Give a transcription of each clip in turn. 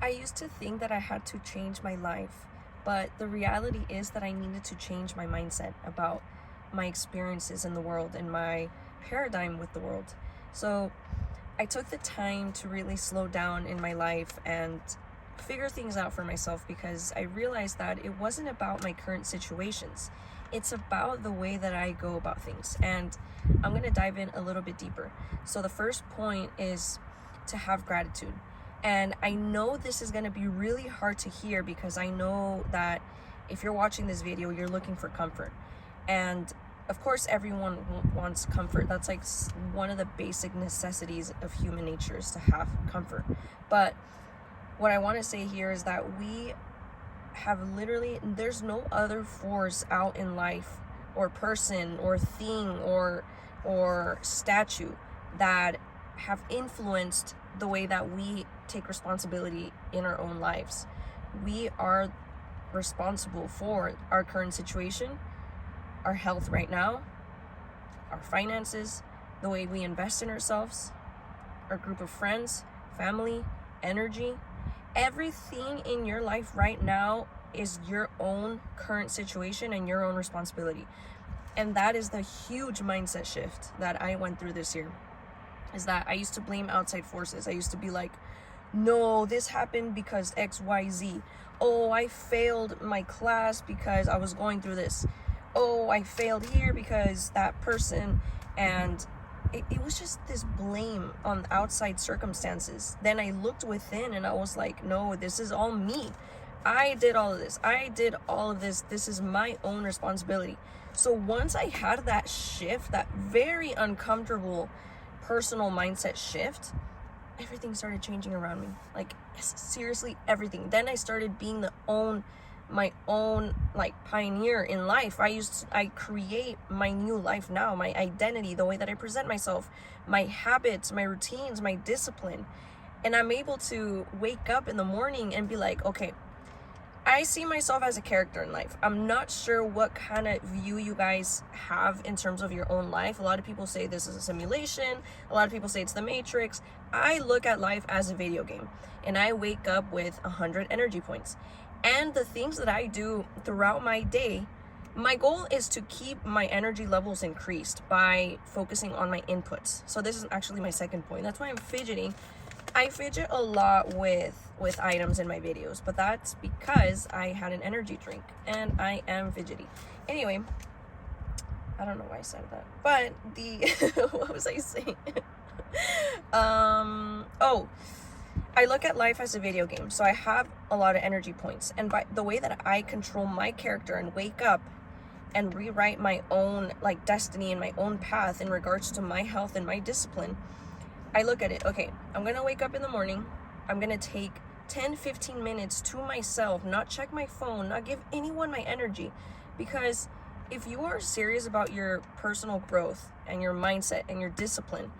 I used to think that I had to change my life, but the reality is that I needed to change my mindset about my experiences in the world and my paradigm with the world. So I took the time to really slow down in my life and figure things out for myself, because I realized that it wasn't about my current situations. It's about the way that I go about things. And I'm going to dive in a little bit deeper. So the first point is to have gratitude. And I know this is going to be really hard to hear, because I know that if you're watching this video, you're looking for comfort. And of course, everyone wants comfort. That's like one of the basic necessities of human nature, is to have comfort. But what I want to say here is that we have literally, there's no other force out in life, or person, or thing, or statue that have influenced the way that we take responsibility in our own lives. We are responsible for our current situation, our health right now, our finances, the way we invest in ourselves, our group of friends, family, energy. Everything in your life right now is your own current situation and your own responsibility. And that is the huge mindset shift that I went through this year, is that I used to blame outside forces. I used to be like, no, this happened because XYZ. Oh, I failed my class because I was going through this. Oh, I failed here because that person. And it was just this blame on outside circumstances. Then I looked within and I was like, no, this is all me. I did all of this. I did all of this. This is my own responsibility. So once I had that shift, that very uncomfortable personal mindset shift, everything started changing around me. Like, seriously, everything. Then I started being my own like pioneer in life. I create my new life now, my identity, the way that I present myself, my habits, my routines, my discipline. And I'm able to wake up in the morning and be like, okay, I see myself as a character in life. I'm not sure what kind of view you guys have in terms of your own life. A lot of people say this is a simulation. A lot of people say it's the Matrix. I look at life as a video game, and I wake up with 100 energy points. And the things that I do throughout my day, my goal is to keep my energy levels increased by focusing on my inputs. So this is actually my second point. That's why I'm fidgeting. I fidget a lot with items in my videos, but that's because I had an energy drink and I am fidgety. Anyway, I don't know why I said that, but what was I saying? I look at life as a video game, so I have a lot of energy points, and by the way that I control my character and wake up and rewrite my own like destiny and my own path in regards to my health and my discipline, I look at it, okay, I'm gonna wake up in the morning, I'm gonna take 10-15 minutes to myself, not check my phone, not give anyone my energy. Because if you are serious about your personal growth and your mindset and your discipline,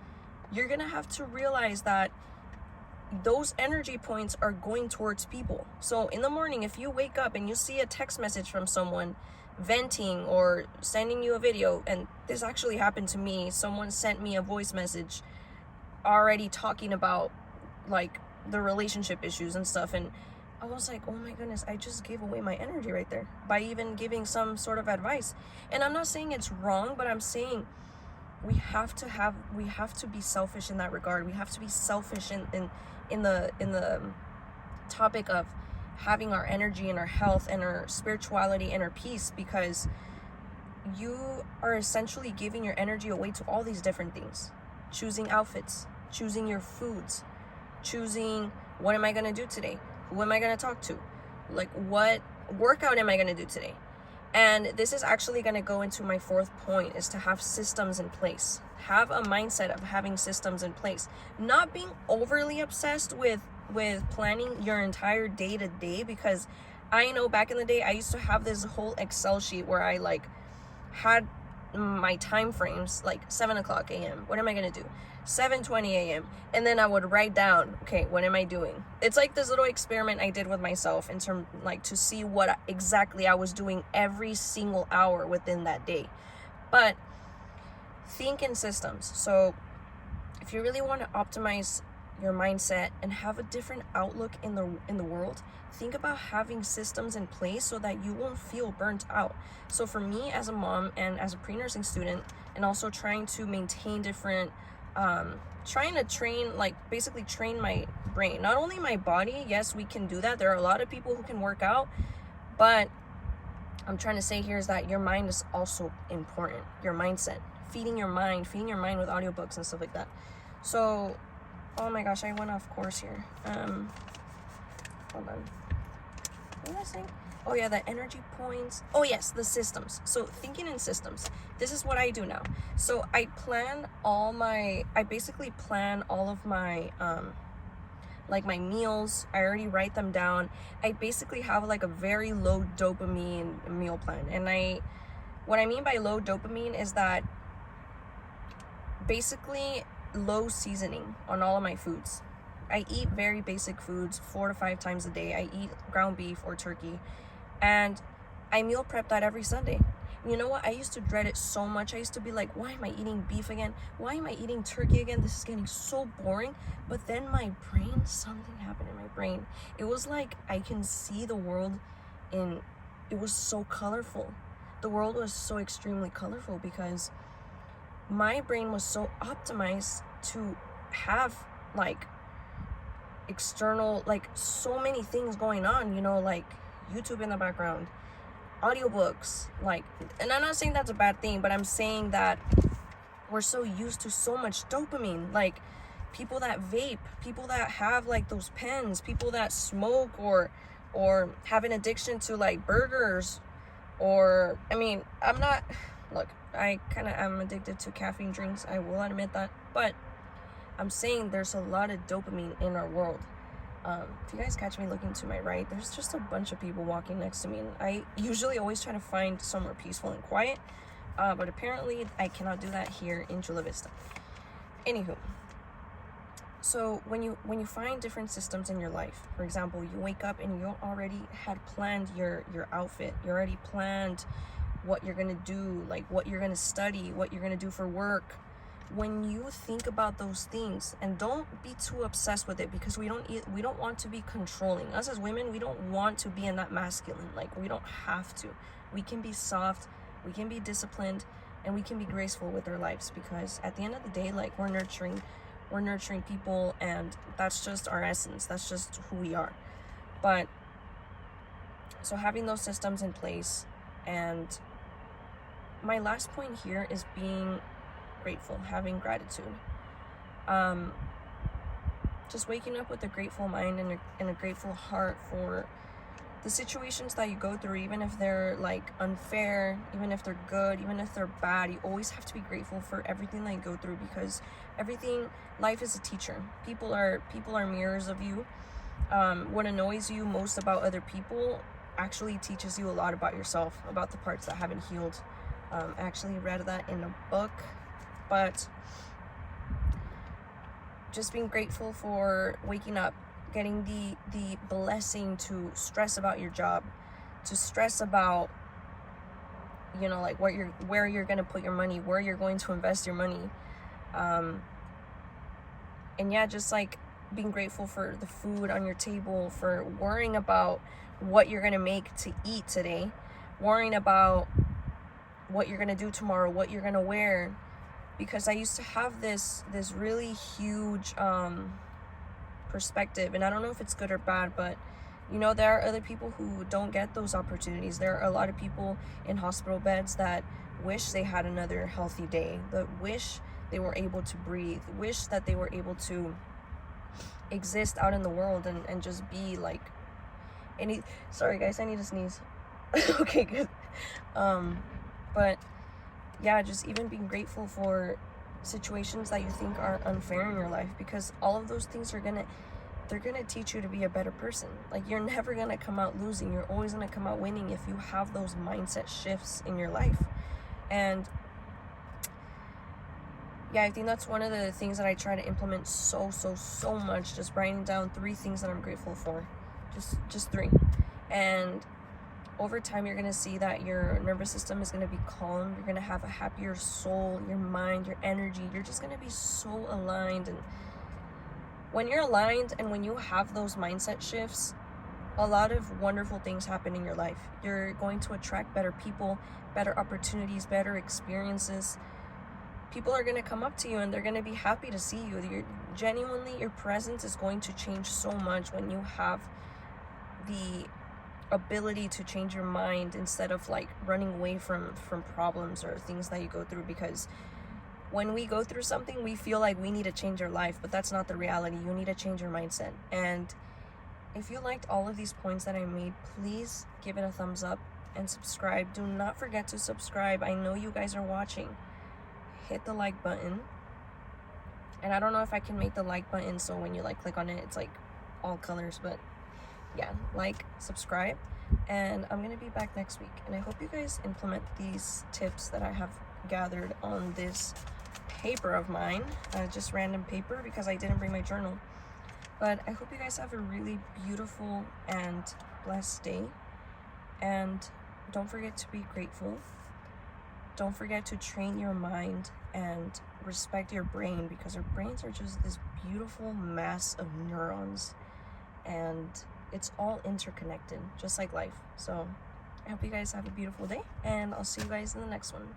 you're gonna have to realize that those energy points are going towards people. So in the morning, if you wake up and you see a text message from someone venting or sending you a video, and this actually happened to me, someone sent me a voice message already talking about like the relationship issues and stuff, and I was like, oh my goodness, I just gave away my energy right there by even giving some sort of advice. And I'm not saying it's wrong, but I'm saying we have to be selfish in that regard. We have to be selfish in the topic of having our energy and our health and our spirituality and our peace, because you are essentially giving your energy away to all these different things. Choosing outfits, choosing your foods, choosing what am I going to do today? Who am I going to talk to? Like, what workout am I going to do today? And this is actually going to go into my fourth point, is to have systems in place. Have a mindset of having systems in place. Not being overly obsessed with planning your entire day to day, because I know back in the day, I used to have this whole Excel sheet where I like had my time frames, like 7 o'clock a.m. What am I going to do? 7:20 a.m. And then I would write down, okay, what am I doing? It's like this little experiment I did with myself in terms like to see what exactly I was doing every single hour within that day. But think in systems. So if you really want to optimize your mindset and have a different outlook in the world, think about having systems in place so that you won't feel burnt out. So for me as a mom and as a pre-nursing student, and also trying to maintain different trying to train, like basically train my brain, not only my body. Yes, we can do that. There are a lot of people who can work out, but I'm trying to say here is that your mind is also important. Your mindset, feeding your mind with audiobooks and stuff like that. So, oh my gosh, I went off course here. Hold on. What was I saying? Oh yeah, the energy points. Oh yes, the systems. So thinking in systems. This is what I do now. So I basically plan all of my like my meals. I already write them down. I basically have like a very low dopamine meal plan. And what I mean by low dopamine is that basically low seasoning on all of my foods. I eat very basic foods 4 to 5 times a day. I eat ground beef or turkey, and I meal prep that every Sunday. You know what? I used to dread it so much. I used to be like, why am I eating beef again? Why am I eating turkey again? This is getting so boring. But then something happened in my brain. It was like I can see the world it was so colorful. The world was so extremely colorful because my brain was so optimized to have like external, like so many things going on, like YouTube in the background, audiobooks, like, and I'm not saying that's a bad thing, but I'm saying that we're so used to so much dopamine, like people that vape, people that have like those pens, people that smoke or have an addiction to like burgers, or I kind of am addicted to caffeine drinks, I will admit that, but I'm saying there's a lot of dopamine in our world. If you guys catch me looking to my right, there's just a bunch of people walking next to me, and I usually always try to find somewhere peaceful and quiet, but apparently I cannot do that here in Chula Vista. Anywho, so when you find different systems in your life, for example, you wake up and you already had planned your outfit, you already planned what you're gonna do, like what you're gonna study, what you're gonna do for work. When you think about those things, and don't be too obsessed with it, because we don't want to be controlling. Us as women, we don't want to be in that masculine, like we don't have to. We can be soft, we can be disciplined, and we can be graceful with our lives, because at the end of the day, like we're nurturing people, and that's just our essence, that's just who we are. But so having those systems in place, and my last point here is being grateful, having gratitude. Just waking up with a grateful mind and a grateful heart for the situations that you go through, even if they're like unfair, even if they're good, even if they're bad. You always have to be grateful for everything that you go through, because life is a teacher. People are mirrors of you. What annoys you most about other people actually teaches you a lot about yourself, about the parts that haven't healed. I actually read that in a book. But just being grateful for waking up, getting the blessing to stress about your job, to stress about, like where you're gonna put your money, where you're going to invest your money, and yeah, just like being grateful for the food on your table, for worrying about what you're gonna make to eat today, worrying about what you're gonna do tomorrow, what you're gonna wear. Because I used to have this really huge perspective, and I don't know if it's good or bad, but there are other people who don't get those opportunities. There are a lot of people in hospital beds that wish they had another healthy day, that wish they were able to breathe, wish that they were able to exist out in the world and just be like sorry guys, I need to sneeze. Okay, good. But yeah, just even being grateful for situations that you think are unfair in your life, because all of those things they're gonna teach you to be a better person. Like, you're never gonna come out losing, you're always gonna come out winning if you have those mindset shifts in your life. And yeah, I think that's one of the things that I try to implement so much, just writing down 3 things that I'm grateful for, just 3. And over time, you're going to see that your nervous system is going to be calm. You're going to have a happier soul, your mind, your energy. You're just going to be so aligned. And when you're aligned and when you have those mindset shifts, a lot of wonderful things happen in your life. You're going to attract better people, better opportunities, better experiences. People are going to come up to you and they're going to be happy to see you. Genuinely, your presence is going to change so much when you have the ability to change your mind instead of like running away from problems or things that you go through. Because when we go through something, we feel like we need to change our life, but that's not the reality. You need to change your mindset. And if you liked all of these points that I made, please give it a thumbs up and subscribe. Do not forget to subscribe. I know you guys are watching. Hit the like button. And I don't know if I can make the like button so when you like click on it, it's like all colors, but yeah, like, subscribe, and I'm gonna be back next week. And I hope you guys implement these tips that I have gathered on this paper of mine, just random paper because I didn't bring my journal. But I hope you guys have a really beautiful and blessed day, and don't forget to be grateful. Don't forget to train your mind and respect your brain, because our brains are just this beautiful mass of neurons, and it's all interconnected, just like life. So I hope you guys have a beautiful day, and I'll see you guys in the next one.